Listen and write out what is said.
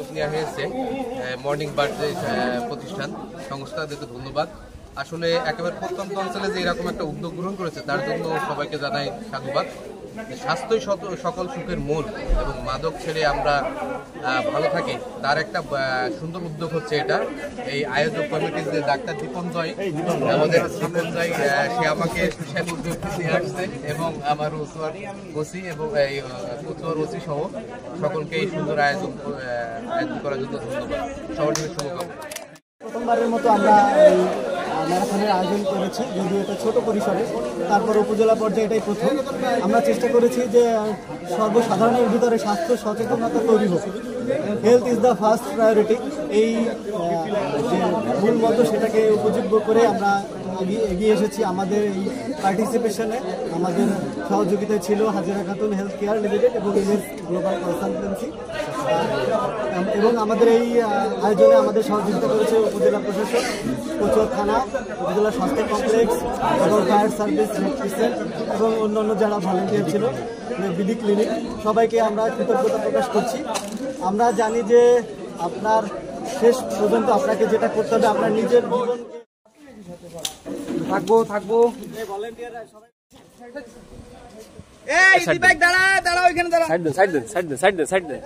উদ্যোগ নেওয়া হয়েছে মর্নিং বার্ড যে প্রতিষ্ঠান সংস্থাদেরকে ধন্যবাদ। আসলে একেবারে প্রত্যন্ত অঞ্চলে যে এরকম একটা উদ্যোগ গ্রহণ করেছে তার জন্য সবাইকে জানাই সাধুবাদ। স্বাস্থ্যই সকল সুখের মূল এবং মাদক ছেড়ে আমরা ভালো থাকি তার একটা সুন্দর উদ্যোগ হচ্ছে এটা। এই আয়োজক কমিটির যে ডাক্তার দীপঞ্জয়, আমাদের দীপঞ্জয়, সে আমাকে সুশাল উদ্যোগ নিয়ে আসছে এবং আমার ওসি এবং এই উত্তর ওসি সহ সকলকে এই সুন্দর আয়োজন করার জন্য ধন্যবাদ। সবার জন্য শুভকামনা। প্রথমবারের মতো আমরা এই ম্যারাথনের আয়োজন করেছি, যদিও এটা ছোট পরিসরে, তারপর উপজেলা পর্যায়ে এটাই প্রথম। আমরা চেষ্টা করেছি যে সর্বসাধারণের ভিতরে স্বাস্থ্য সচেতনতা তৈরি হোক। Health is the first priority, এই যে মূল মতো সেটাকে উপযোগ্য করে আমরা এগিয়ে এসেছি। আমাদের এই পার্টিসিপেশনে আমাদের সহযোগিতায় ছিল হাজিরা খাতুন হেলথ কেয়ার লিমিটেড এবং ইমেজ গ্লোবাল কনসালটেন্সি, এবং আমাদের এই আয়োজনে আমাদের সহযোগিতা করেছে উপজেলা প্রশাসন, কোচুয়া থানা, উপজেলা স্বাস্থ্য কমপ্লেক্স এবং ফায়ার সার্ভিস এবং অন্যান্য যারা ভলেন্টিয়ার ছিল, বিডি ক্লিনিক, সবাইকে আমরা কৃতজ্ঞতা প্রকাশ করছি। আমরা জানি যে আপনার শেষ পর্যন্ত আপনাকে যেটা করতে হবে আপনার নিজের জীবনকে থাকবো এই দীপক দাঁড়া ওইখানে দাঁড়া, সাইড দেন